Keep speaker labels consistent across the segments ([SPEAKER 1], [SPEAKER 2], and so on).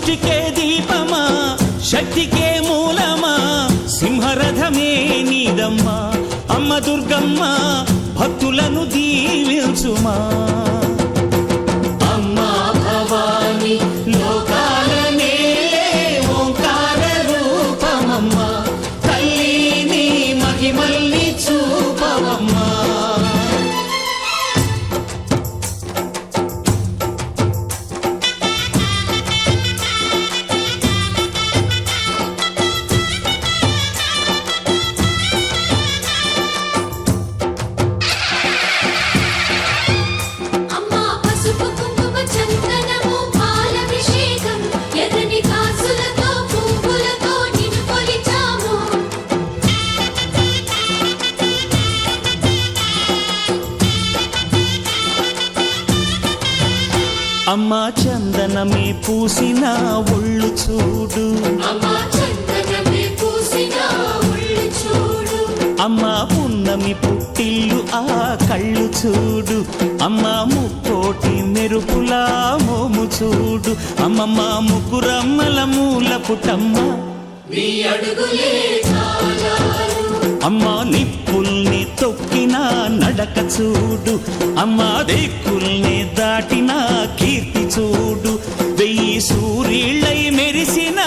[SPEAKER 1] సృష్టికే దీపమా శక్తికే మూలమా సింహరథమే నీదమ్మా అమ్మ దుర్గమ్మ భక్తులను దీవించుమా అమ్మా భవాని లోకాల నేలే ఓంకార రూపమమ్మా తల్లి నీ మహిమల్ని చూపవమ్మా అమ్మా చందనమే పూసిన ఒళ్ళు చూడు అమ్మా పున్నమి పుట్టిల్లు ఆ కళ్ళు చూడు అమ్మా ముక్కోటి మెరుపులా మోము చూడు అమ్మమ్మ ముగ్గురమ్మల మూల పుట్టమ్మ అమ్మా నిప్పుల్ని తొక్కిన నడక చూడు అమ్మా దిక్కుల్ని దాటిన కీర్తి చూడు వెయ్యి సూర్యుళ్ళై మెరిసిన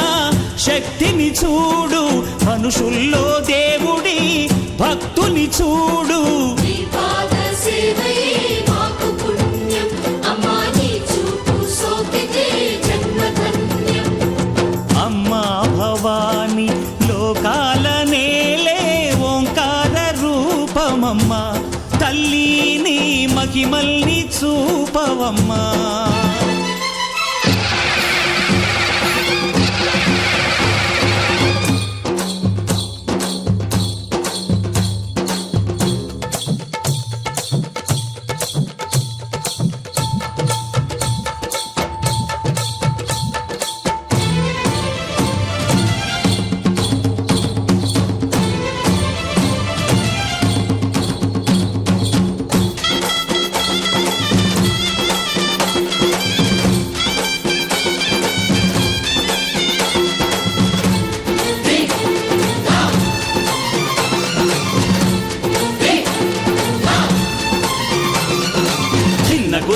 [SPEAKER 1] శక్తిని చూడు మనుషుల్లో దేవుడి భక్తుని చూడు అమ్మా భవాని లోకాల నేలే ఓంకార రూపమమ్మా తల్లి నీ మహిమల్ని చూపవమ్మా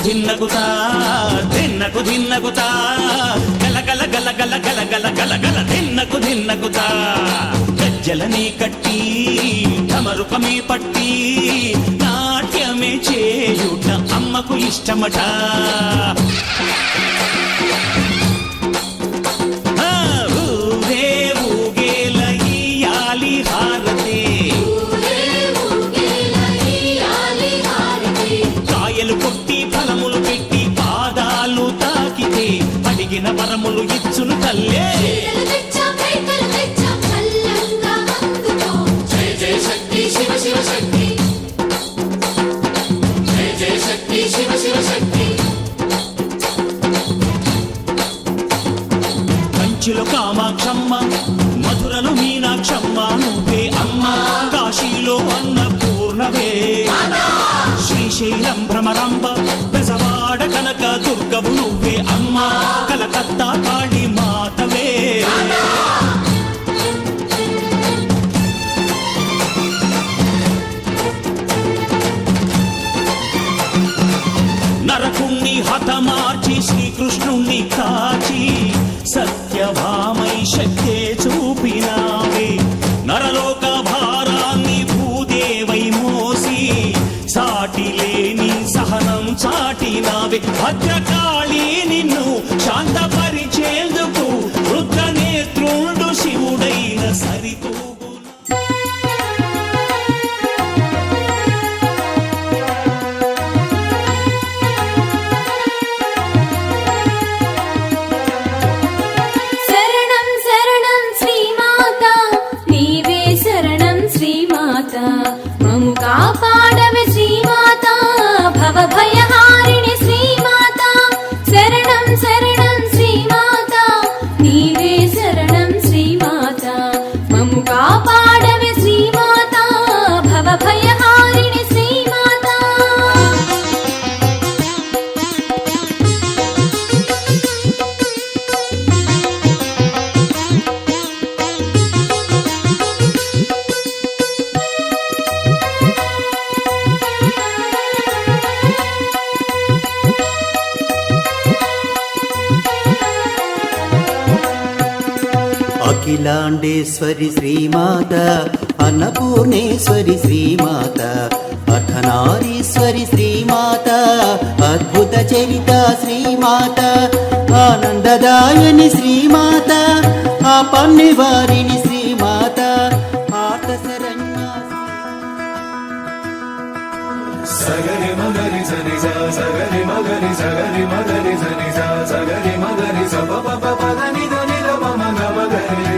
[SPEAKER 1] ధిన్నగుతా ధిన్నకు ధిన్నగుతా గల గల గల గల గల గల గల గల ధిన్నగుతా గజ్జలనే కట్టి ఢమరుకమే పట్టి నాట్యమే చేయుట అమ్మకు ఇష్టమట ఊరే ఊగేల ఇయ్యాలి హారతే కాయలు కొట్టి ఫలములు పెట్టి పాదాలు తాకితే అడిగిన వరములు ఇచ్చును తల్లే కంచిలో కామాక్షమ్మ మధురలు మీనాక్షమ్మ నువ్వే అమ్మ కాశీలో అన్నపూర్ణవే శ్రీశైలం భ్రమరాంబ బెజవాడ కనక దుర్గవు నువ్వే అమ్మా కలకత్తా కాళీ మాతవే నరకుణ్ణి హతమార్చి శ్రీకృష్ణుణ్ణి కాచి సత్యభామై శక్తే చూపినావే నరలోక భారాన్ని భూదేవై మోసి సాటి లేని సహనం చాటినావే భద్రకాళి నిన్ను శాంతపరిచేందుకు రుద్రనేత్రుండు శివుడైన సరితూ
[SPEAKER 2] కాపాడవే శ్రీమాత భవ భయహారిణి శ్రీమాత శరణం శరణం శ్రీ
[SPEAKER 3] అఖిలాండేశ్వరి శ్రీమాత అన్నపూర్ణేశ్వరి శ్రీమాత అర్ధనారీశ్వరి శ్రీమాత అద్భుత చరిత శ్రీమాత ఆనందదాయని శ్రీమాత ఆపన్నివారిని శ్రీమాత ఆర్తశరణ్య
[SPEAKER 4] సగరి మగరి సని సా సగరి మగరి సగరి మగరి సని సా సగరి మగరి స ప ప ప ప దని దని ద ప మ గ మ గ రి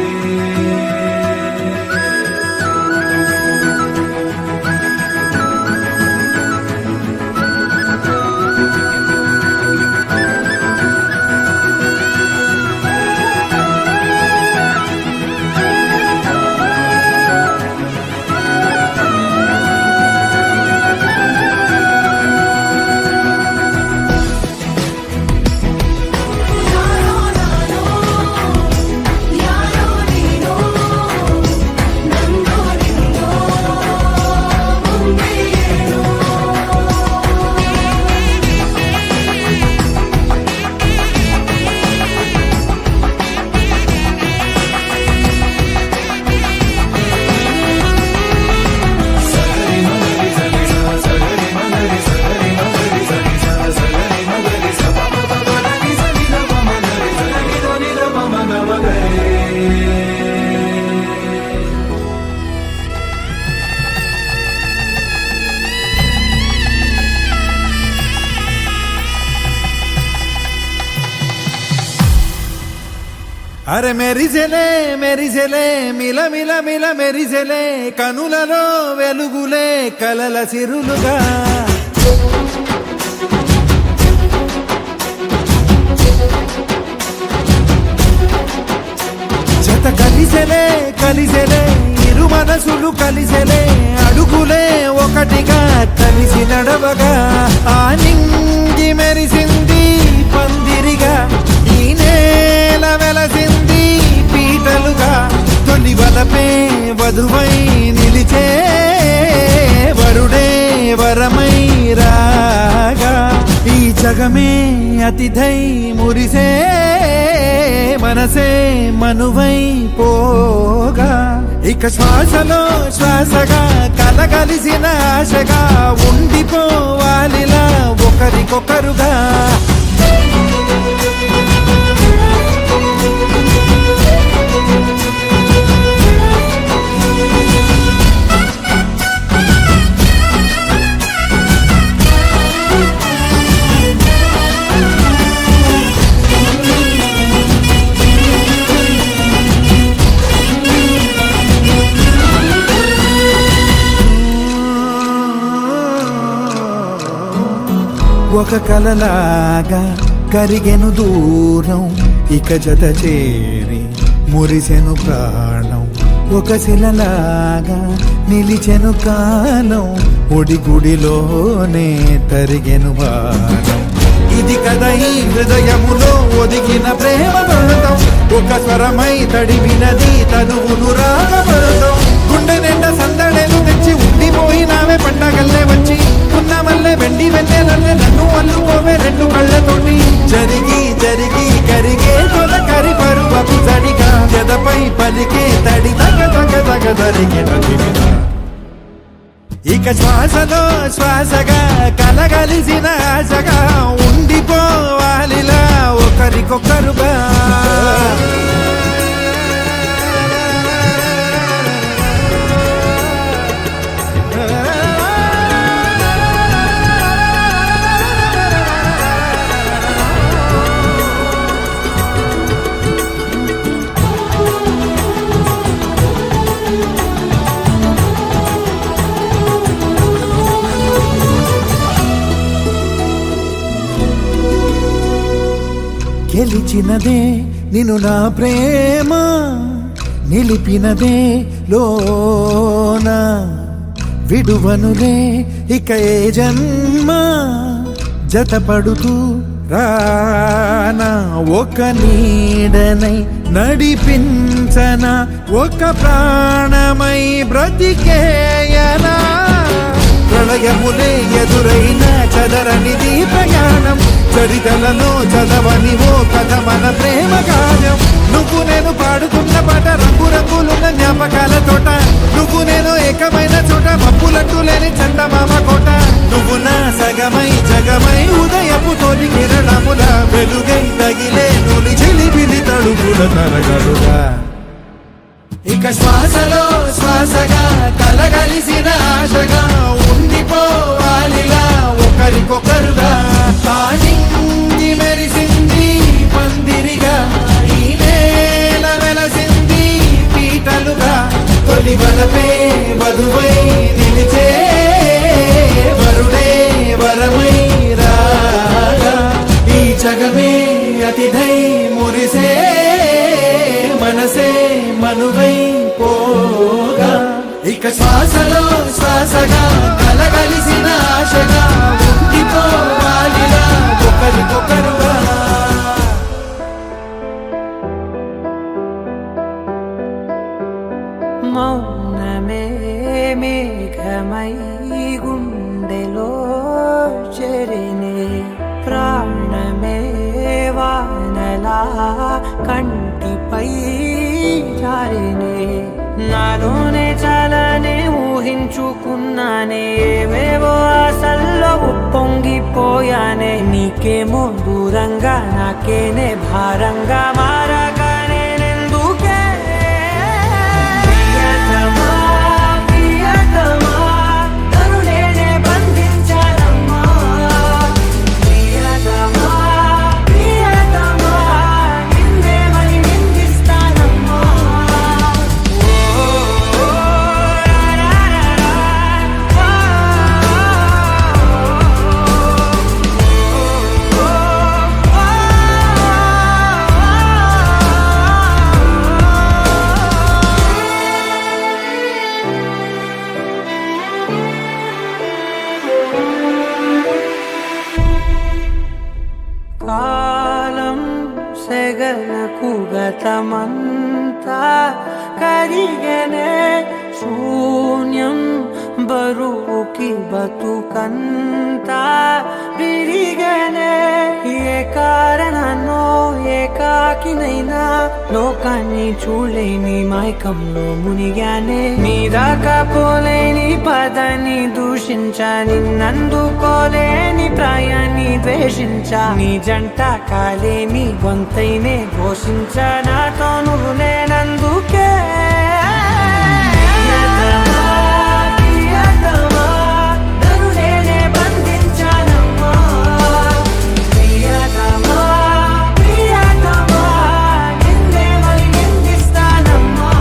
[SPEAKER 5] అరే మెరిసెలే మెరిసెలే మిల మిల మిల మెరిసెలే కనులలో వెలుగులే కలల సిరులుగా జత కలిసెలే కలిసెలే ఇరు మనసులు కలిసెలే అడుగులే ఒకటిగా కలిసి నడవగా ఆ నింగి మెరిసింది పందిరిగా ఈ నేల వెలసింది పీటలుగా తొలి వలపే వధువై నిలిచే వరుడే వరమై రాగా ఈ జగమే అతిథై మురిసే మనసే మనువై పోగా ఇక శ్వాసలో శ్వాసగా కలగలిసిన ఆశగా ఉండిపోవాలిలా ఒకరికొకరుగా ఒక కలలాగా కరిగెను దూరం ఇక జత చేరి మురిసెను ప్రాణం ఒక శిలలాగా నిలిచెను కాలం ఒడిగుడిలోనే తరిగెను బాణం ఇది కదా ఈ హృదయములో ఒదిగిన ప్రేమ బంధం ఒక స్వరమై తడివినది తనువును రాగబడతాం గుండె నిండా సందడేలు తెచ్చి ఉండిపోయినావే పండగల్లే వచ్చి ఉన్న మల్లె వెండి వెన్నెలల్లే నన్ను అల్లుకోవే రెండు కళ్ళతోటి జరిగి జరిగి కరిగే తొల కరి పరువపు జడిగా జదపై పలికే తడి తగ తగ తగ జరిగిన ఇక శ్వాసలో శ్వాసగా కలగలిసిన ఆశగా ఉండిపోవాలిలా ఒకరికొకరుగా గెలిచినదే నిన్ను నా ప్రేమ నిలిపినదే లోన విడువనులే ఇక ఏ జన్మ జతపడుతూ రానా ఒక నీడనై నడిపించన ఒక ప్రాణమై బ్రతికేయనా ప్రళయములే ఎదురైన చదరనిది ప్రయాణం చరితలలో చదవని ఓ కథ మన ప్రేమ గానం నువ్వు నేను పాడుకున్న అంతులేని చందమామ కోట నువ్వు నా సగమై జగమై ఉదయపు తొలి కిరణముల వెలుగై తగిలే నులి చిలిపిలి తడుపుల తరగలుగా ఇక శ్వాసలో శ్వాసగా కలగలిసిన ఆశగా ఉండిపోవాలిలా ఒకరికొకరుగా ఆడింది మెరిసింది పందిరిగా ఈ నేల వెలసింది పీటలుగా తొలి వలపే వధువై నిలిచే వరుడే వరమై రాగా ఈ జగమే అతిథై మురిసే మనసే మనువై పోగా ఇక శ్వాసలో శ్వాసగా కలగలిసిన ఆశగా ఉండిపోవాలిలా ఒకరికొకరుగా
[SPEAKER 6] మౌనమే మేఘమై గుండెలో చెరినే ప్రాణమే వానలా కంటిపై జారినే నాలోనే చాలానే ఊహించుకున్నానే ఏవేవో ఆశల్లో ఉప్పొంగిపోయానే నీకేమో దూరంగా నాకేనే భారంగా మారగా నేనెందుకే ప్రియతమా ప్రియతమా కరుణేనే బంధించాలమ్మా ప్రియతమా ప్రియతమా నిన్నే మరి నిందిస్తానమ్మా కాలం సెగలకు గతమంతా కరిగనే శూన్యం బరువుకి బతుకంతా విరిగనే ఏ కారణాన్నో ఏకాకినైనా లోకాన్ని చూడలేని మైకంలో మునిగానే నీ దాకా పోలేని పదాన్ని దూషించా నిన్నందుకోలేని ప్రాయాన్ని ద్వేషించా నీ జంట కాలేని గొంతైనే ఘోషించా నాతో నువ్వు లేనందుకే ప్రియతమా కరుణేనే బంధించానమ్మా ప్రియతమా ప్రియతమా నిన్నే మరి నిందిస్తానమ్మా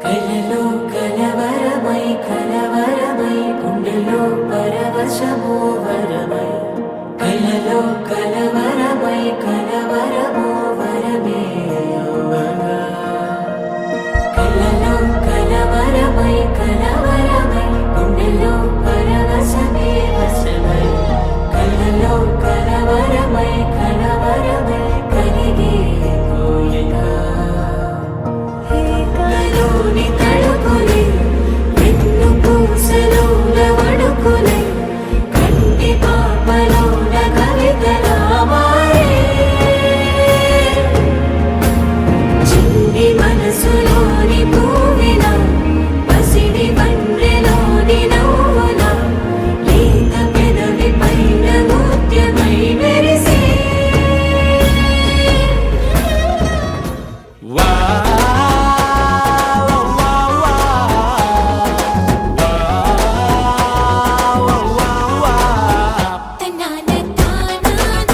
[SPEAKER 6] కలలో కలవరమై కలవరమై గుండెలో పరవశమో వరమై కలలో కలవరమై కలవరమో వరమే అవ్వగా కలలో కలవరమై కలవరమై గుండెలో పరవశమే వశమై కలలో కలవరమై కలవరమై కలిగే కోరిక లోని తడుకులే వెన్ను పూసలోన వడుకులే కంటి పాపలోన కవితలా మారే చిన్ని మనసులోని పూవిన పసిడి బండ్రెలోని నవ్వుల లేత పెదవి పైన ముత్యమై మెరిసే
[SPEAKER 2] తన్నాన తానానా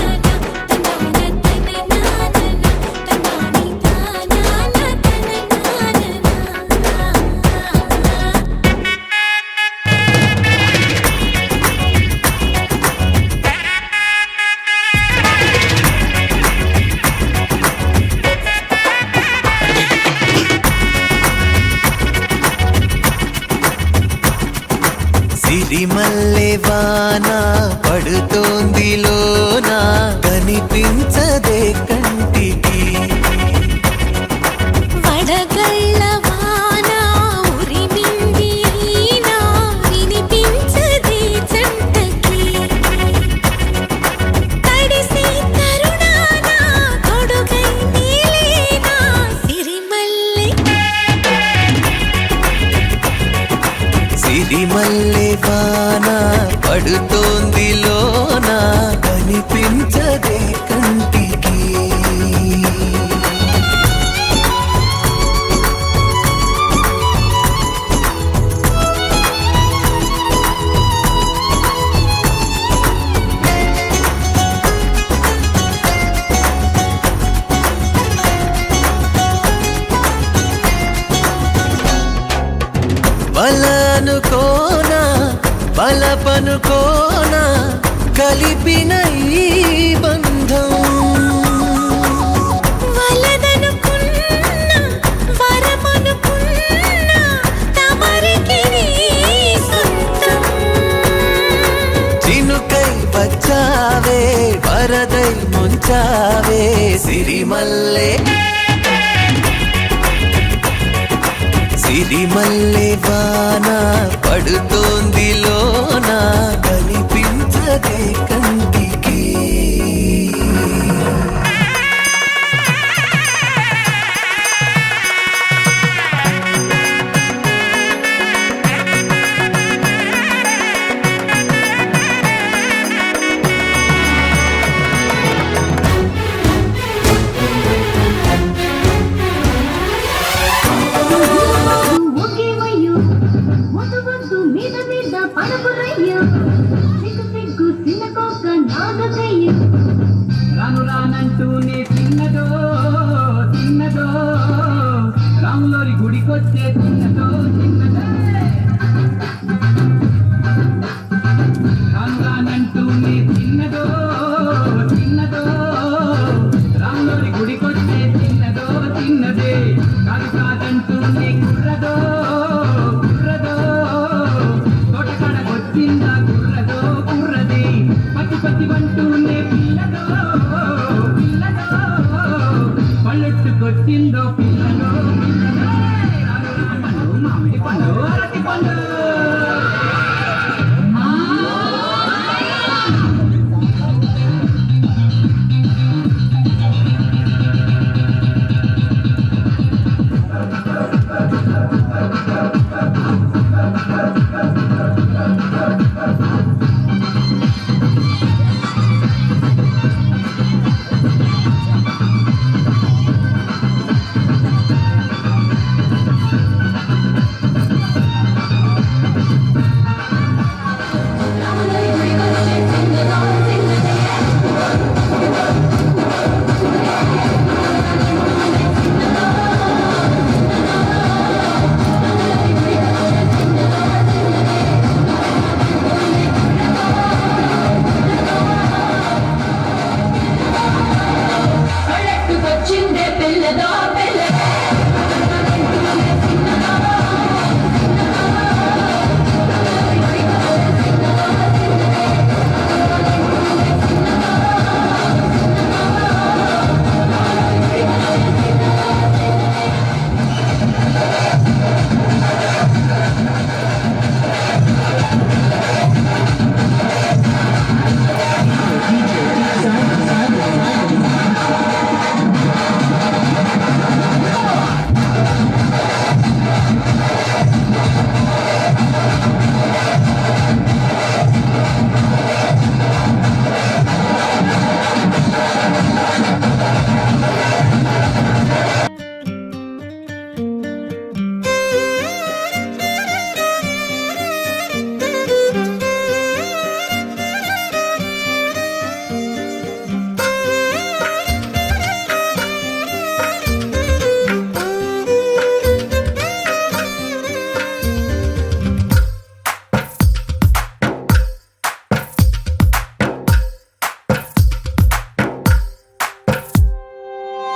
[SPEAKER 2] తన్నాన తననానా తన్నాని తానానా తననానా
[SPEAKER 3] సిరిమల్లె వాన పడుతోంది లోన కనిపించదే కంటికి
[SPEAKER 2] వడగళ్ళ వాన ఉరిమి
[SPEAKER 3] సిరిమల్లె వాన పడుతోంది లోన కనిపించదే కంటికి బలనుకోనా బలపనుకోనా కలిపిన ఈ బంధం
[SPEAKER 2] వలదనుకున్నా వరమనుకున్నా తమరికి నీ సొంతం
[SPEAKER 3] చినుకై వచ్చావే వరదై ముంచావే సిరిమల్లె సిరిమల్లె వాన పడుతోంది లోన కనిపించదే కంటికి
[SPEAKER 6] ఒకేవయ్యో వద్దు మీద మీద పడపురయ్యో సిగ్గు సిగ్గు సిన్నకోక నాగకయ్యో
[SPEAKER 7] రాను రానంటూనే చిన్నదో చిన్నదో రాములోరి గుడికొచ్చే చిన్నదో చిన్నదో రాను రానంటూనే చిన్నదో చిన్నదో రాములోరి గుడికొచ్చే చిన్నదో చిన్నదే కాదు కాదంటూనే కుర్రదో కుర్రదో తోటకాడకొచ్చిందా కుర్రదో కుర్రది పచ్చి పచ్చి వంటూనే పిల్లదో పిల్లదో పళ్ళెట్టుకొచ్చిందో పిల్లదో పిల్లదో రాను రాను మామిడి పండు అరటి పండు
[SPEAKER 6] పళ్ళెట్టుకొచ్చిందే పిల్లదో పిల్ల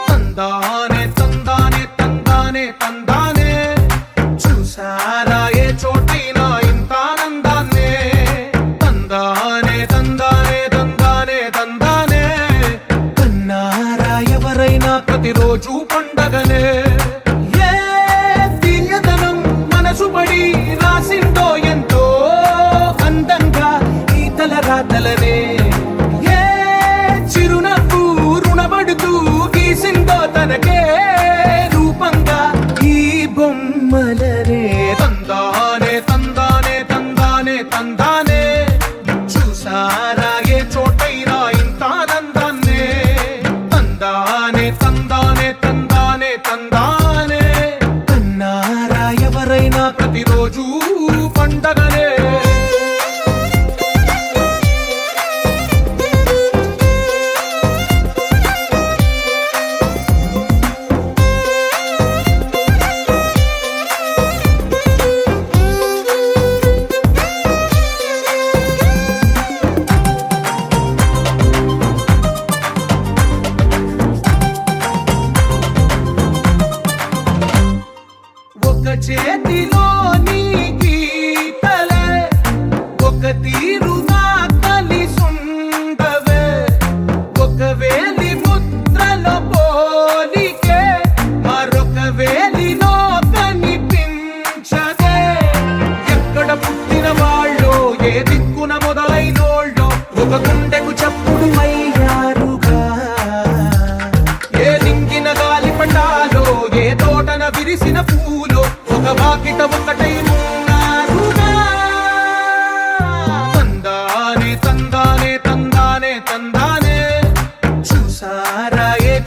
[SPEAKER 5] తందానే తందానే తందానే తందానే చూసారా ఏ చోటైనా ఇంత ఆనందాన్నే తందానే తందానే తందానే తందానే కన్నారా ఎవరైనా ప్రతిరోజు పండగనే ఏ తీయదనం మనసు పడి రాసిందో ఎంతో అందంగా ఈ తలరాతలనే ఏ చిరునవ్వు రుణపడుతూ గీసిందో తనకే రూపంగా ఈ బొమ్మలనే తందానే తందానే తందానే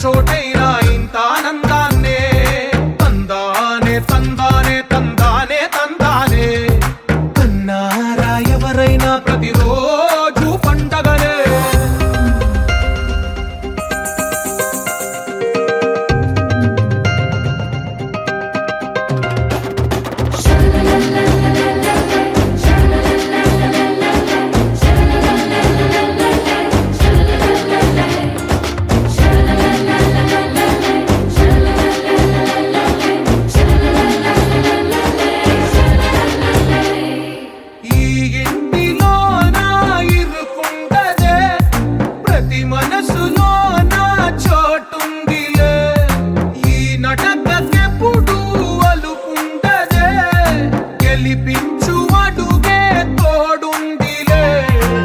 [SPEAKER 5] చోటైనా ఇంత ఆనందాన్నే తందానే తందానే తందానే తందానే కన్నారా ఎవరైనా ప్రతిరోజు పండగనే ఈ ఇంటిలోన ఇరుకుండదే ప్రతి మనసులోన చోటుందిలే ఈ నటకెప్పుడు అలుకుండదే గెలిపించు అడుగే తోడుందిలే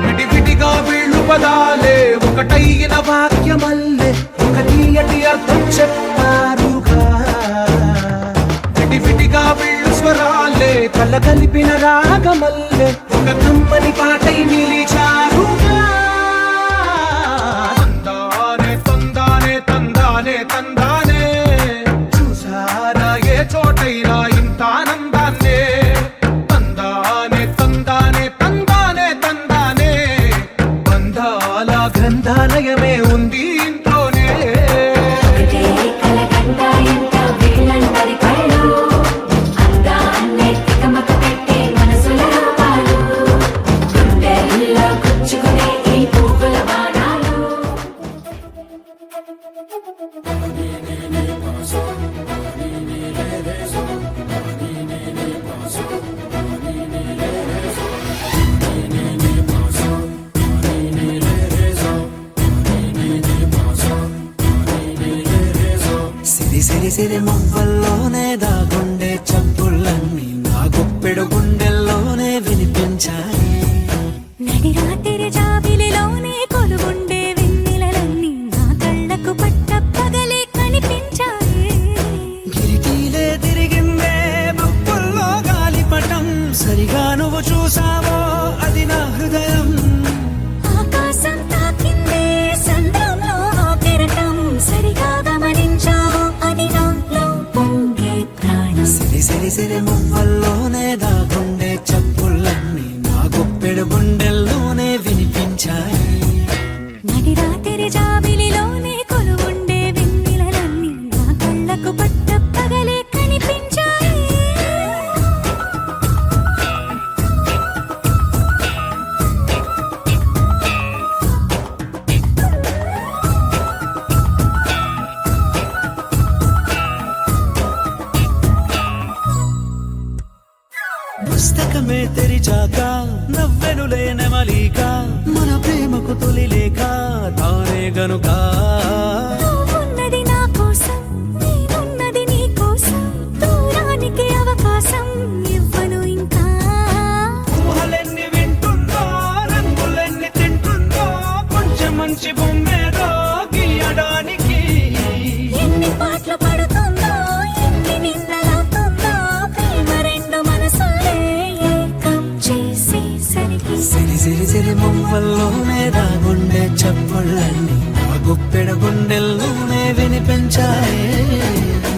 [SPEAKER 5] విడివిడిగా వీళ్ళు పదాలే ఒకటైన వాక్యమల్లే ఒక తీయటి అర్థం చెప్పారుగా విడివిడిగా వీళ్ళు స్వరాలే కల కలిపిన రాగమల్లే ఒక కమ్మని పాటై నిలిచారుగా తందానే తందానే తందానే తందానే చూసారా ఏ చోటైనా ఇంత ఆనందాన్నే తందానే తందానే తందానే తందానే బంధాల గ్రంథాలయమే ఉంది ఇంట్లోనే
[SPEAKER 6] ఒకటే కలకండ ఎంత వీళ్ళందరి కళ్ళు అందాన్నే తికమక పెట్టే మనసుల రూపాలు గుండెల్లో గుచ్చుకునే ఈ పువ్వుల బాణాలు
[SPEAKER 3] సిరి సిరి సిరి మువ్వల్లోనే దాగుండే చప్పుళ్ళన్నీ నా గుప్పెడు గుండెల్లోనే వినిపించాయి
[SPEAKER 2] నడి రాత్రి జాబిలిలోనే కొలువుండే వెన్నెలలన్నీ నా కళ్ళకు పట్ట పగలే కనిపించాయి
[SPEAKER 3] గిరికీలే తిరిగిందే బుక్కుల్లో గాలిపటం సరిగా నువ్వు చూసావో అది నా హృదయం
[SPEAKER 2] ఆకాశం తాకిందే సంద్రంలో ఆ కెరటం సరిగా గమనించావు అది నాలో పొంగే ప్రాణం
[SPEAKER 3] సిరి సిరి సిరి మువ్వల్లోనే దాగుండే చప్పుళ్ళన్నీ నా గుప్పెడు గుండెల్లోనే వినిపించాయి
[SPEAKER 2] నడి రాత్రి జాబిలిలోనే కొలువుండే వెన్నెలలన్నీ నా కళ్ళకు పట్ట పగలే కనిపించాయి
[SPEAKER 3] పుస్తకమే తెరిచాక నవ్వెనులే నెమలిక మన ప్రేమకు తొలి లేక తానే గనుక
[SPEAKER 2] నువ్వున్నది నా కోసం నేనున్నది నీ కోసం దూరానికి అవకాశం ఇవ్వను ఇంకా
[SPEAKER 3] ఊహలెన్ని వింటుందో రంగులెన్ని తింటుందో కొంచెం మంచి బొమ్మేదో గీయడానికి
[SPEAKER 2] ఎన్ని పాటలు పడుతుందో ఎన్ని నిందలవుతుందో ప్రేమ రెండు మనసులే ఏకం చేసేసరికి
[SPEAKER 3] సిరి సిరి సిరి మువ్వల్లోనే దాగుండే చప్పుళ్ళన్నీ ఆ గుప్పెడు గుండెల్లోనే వినిపించాయి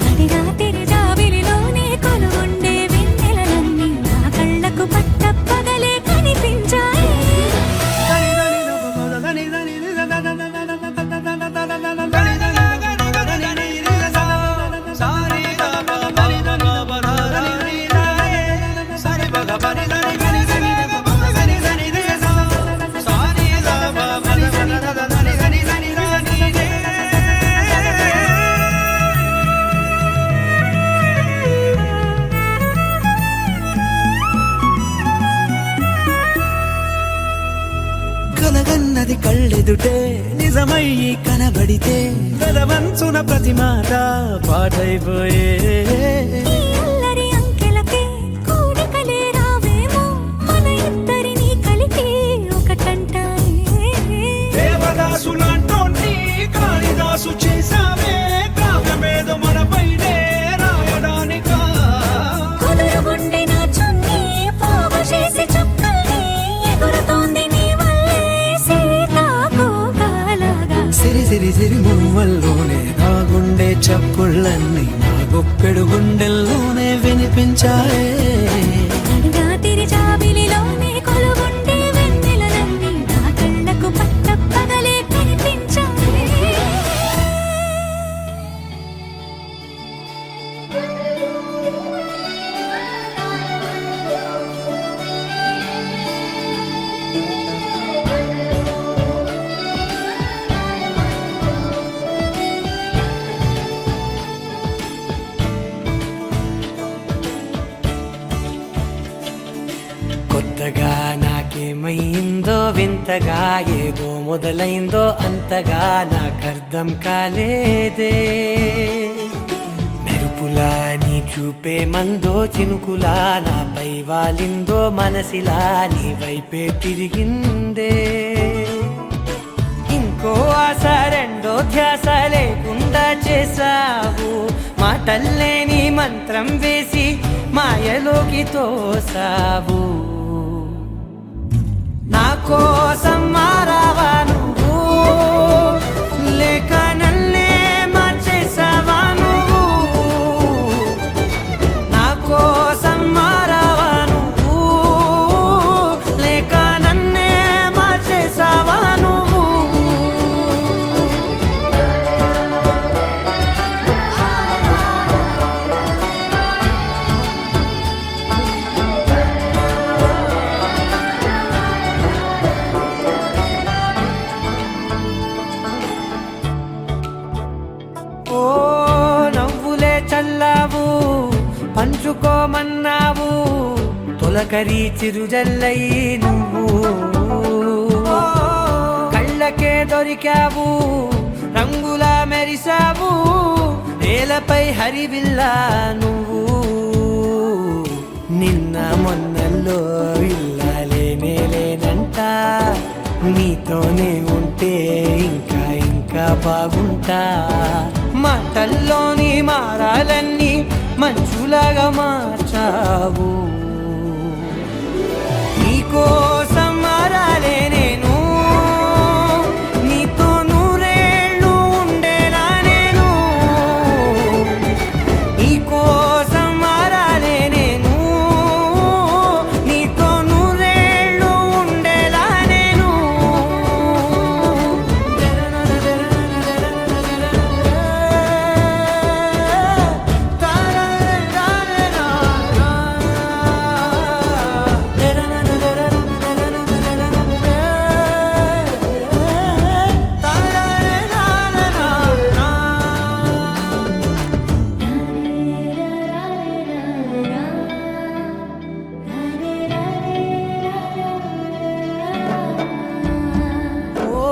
[SPEAKER 2] నడి రాత్రి జాబిలిలోనే కొలువుండే వెన్నెలలన్నీ నా కళ్ళకు పట్ట పగలే కనిపించాయి
[SPEAKER 3] కలగన్నది కళ్ళెదుటే నిజమయ్యి కనబడితే వెలవంచున ప్రతి మాట పాటైపోయే
[SPEAKER 2] ఈ అల్లరి అంకెలకే కూడికలే రావేమో మన ఇద్దరిని కలిపి ఒకటంటాయే
[SPEAKER 3] దేవదాసులాంటోని కాళిదాసు చేసావే కావ్యమేదో మనపైనే రాయడానికా
[SPEAKER 2] కుదురుగుండె నా చున్నీ పోగు చేసి చుక్కల్ని ఎగురుతోంది నీ వల్లే సీతాకోకలాగా
[SPEAKER 3] సిరి సిరి సిరిమువ్వల్లోనే నా గుండె చప్పుళ్ళన్నీ నా గొప్పెడు గుండెల్లోనే వినిపించాయే.
[SPEAKER 2] రాత్రి జాబిలిలోనే కొలువుండే వెన్నెలలన్నీ నా కళ్ళకు పట్టపగలే కనిపించాయి.
[SPEAKER 3] కొత్తగా నాకేమైందో వింతగా ఏదో మొదలైందో అంతగా నాకర్థం కాలేదే. మెరుపులా నీ చూపే మందో చినుకులా నాపై వాలిందో మనసిలా నీ వైపే తిరిగిందే. ఇంకో ఆశ రెండో ధ్యాస లేకుండా చేసావు, మాటల్లేని మంత్రం వేసి మాయలోకి తోసావు. నా కోసం మారావా నువ్వు, లేక నన్నే మార్చేసావా నువ్వు. నా కోసం మారావా నువ్వు, లేక నన్నే మార్చేసావా నువ్వు. ఓ నవ్వులే చల్లావు, పంచుకోమన్నావు, తొలకరి చిరుజల్లై నువ్వు. కళ్ళకే దొరికావు, రంగులా మెరిసావు, నేలపై హరివిల్లా నువ్వు. నిన్న మొన్నల్లో ఇల్లాలేనే లేనంట, నీతోనే ఉంటే ఇంకా ఇంకా బాగుంటా. మాటల్లోని మారాలన్నీ మంచులాగా మార్చావు. నీకోసం మారాలే నేను, నీతో నూరేళ్ళు ఉండేలా నేను. నీకోసం మారాలే నేను, నీతో నూరేళ్ళు ఉండేలా నేను. ఓ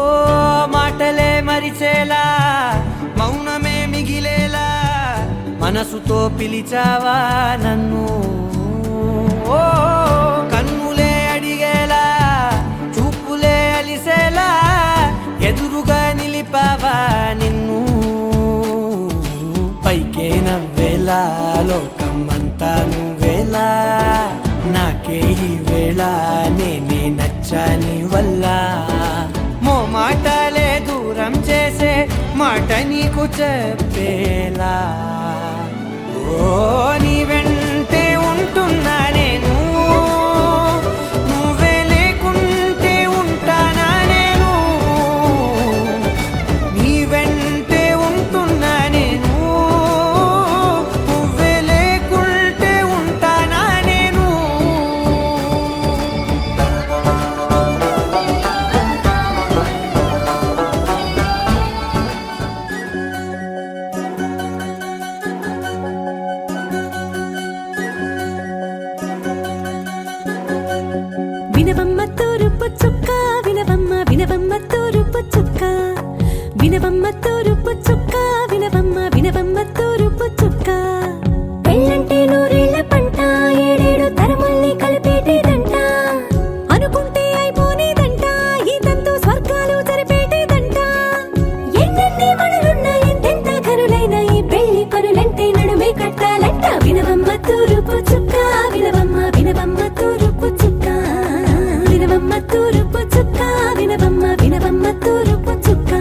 [SPEAKER 3] మాటలే మరిచేలా, మౌనమే మిగిలేలా, మనసుతో పిలిచావా నన్ను. ఓ కన్నులే అడిగేలా, చూపులే అలిసేలా, ఎదురుగా నిలిపావా నిన్ను. పైకే నవ్వేలా, లోకమంతా నువ్వేలా, నాకే ఈ వేళ నేనే నచ్చాని వల్ల. మాటలే దూరం చేసే మాట నీకు చెప్పేలా. ఓ నీ వెంటే ఉంటున్నా నేను, నువ్వే లేకుంటే ఉంటానా నేను. నీ వెంటే ఉంటున్నా నేను, నువ్వే లేకుంటే ఉంటానా నేను.
[SPEAKER 2] వినవమ్మ తూరుపు చుక్క, వినవమ్మ వినవమ్మ తూరుపు చుక్క, వినవమ్మ తూరుపు చుక్క, వినవమ్మ వినవమ్మ తూరుపు చుక్క. పెళ్ళంటే నూరేళ్ల పంట, ఏడేడు తరముల్ని కలిపేటేదంట, అనుకుంటే అయిపోనేదంట, ఈ తంతు స్వర్గాలు జరిపేటేదంట. ఎన్నెన్ని మనులున్నా ఎంతెంత కనులైనా ఈ పెళ్లి పనులంటే నడుమే కట్టాలంట. వినవమ్మ తూరుపు చుక్క, వినవమ్మ వినవమ్మ తూరుపు చుక్క, వినవమ్మ తూరుపు చుక్క, వినవమ్మ వినవమ్మ తూరుపు చుక్క.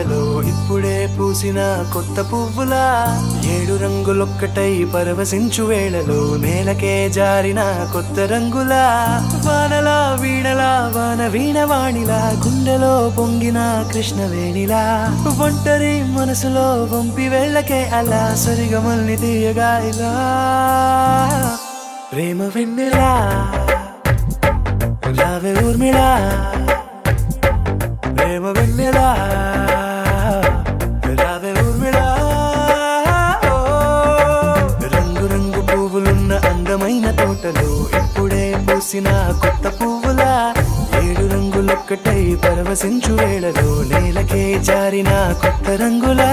[SPEAKER 3] తోటలో ఇప్పుడే పూసిన కొత్త పువ్వులా 7 రంగులొక్కటై పరవశించు వేళలో నేలకే జారిన కొత్త రంగులా వానలా వీణలా వాన వీణవాణిలా గుండెలో పొంగిన కృష్ణవేణిలా ఒంటరి మనసులో వంపి వెళ్ళకే అలా సరిగమల్ని తీయగా ఇలా ప్రేమ వెన్నెలా రావే ఊర్మిళా ప్రేమ వెన్నెలా రావే ఊర్మిళా రంగు రంగు పువ్వులున్న అందమైన తోటలో ఇప్పుడే పూసిన కొత్త పువ్వులా 7 రంగులొక్కటై పరవశించు వేళలో నేలకే జారిన కొత్త రంగులా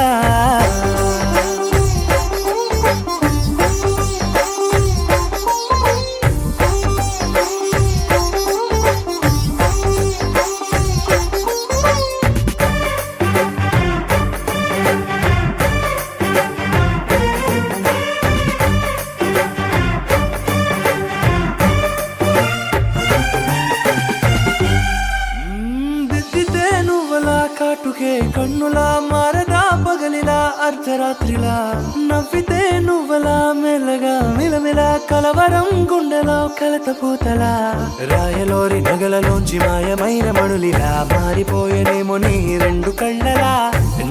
[SPEAKER 3] దిద్దితే నువ్వలా కాటుకే కన్నులా మారదా పగలిలా అర్ధరాత్రిలా నవ్వితే నువ్వలా మెల్లగా మిలమిలా కలవరం గుండెలో కలతపోతలా రాయలోరి నగలలోంచి మాయమైన మణులిలా మారిపోయేనేమో నీ 2 కళ్ళలా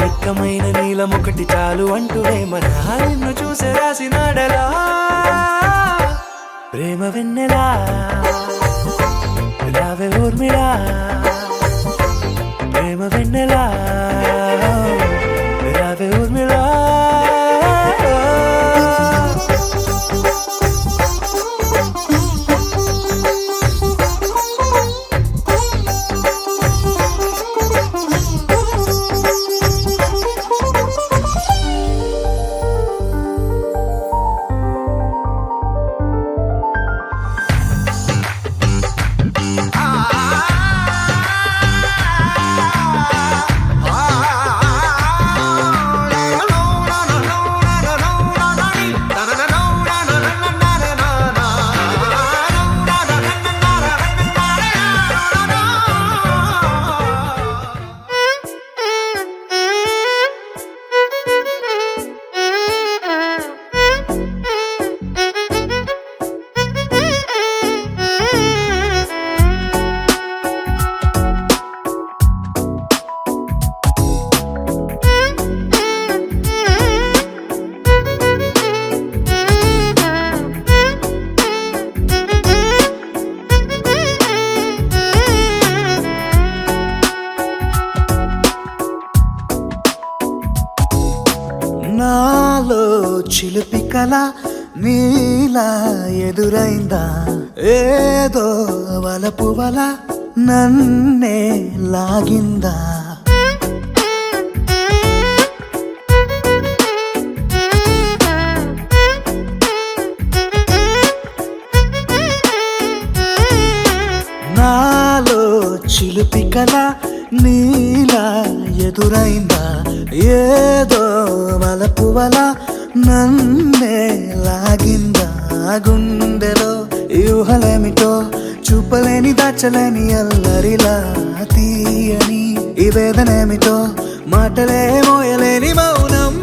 [SPEAKER 3] నిక్కమైన నీలమొకటి చాలు అంటూ మన నిన్ను చూసే రాసినాడలా ప్రేమ వెన్నెలా రావే ఊర్మిళా ప్రేమ వెన్నెలా రావే ఊర్మిళా నాలో చిలిపి కల నీలా ఎదురైందా ఏదో వలపు వల నన్నే లాగిందా నాలో చిలిపి కల నీలా ఎదురైందా ఏదో వలపు వల నన్నే లాగిందా గుండెలో ఊహలేమిటో చూపలేని దాచలేని అల్లరిలా తీయని ఈ వేదనేమిటో మాటలే మోయలేని మౌనం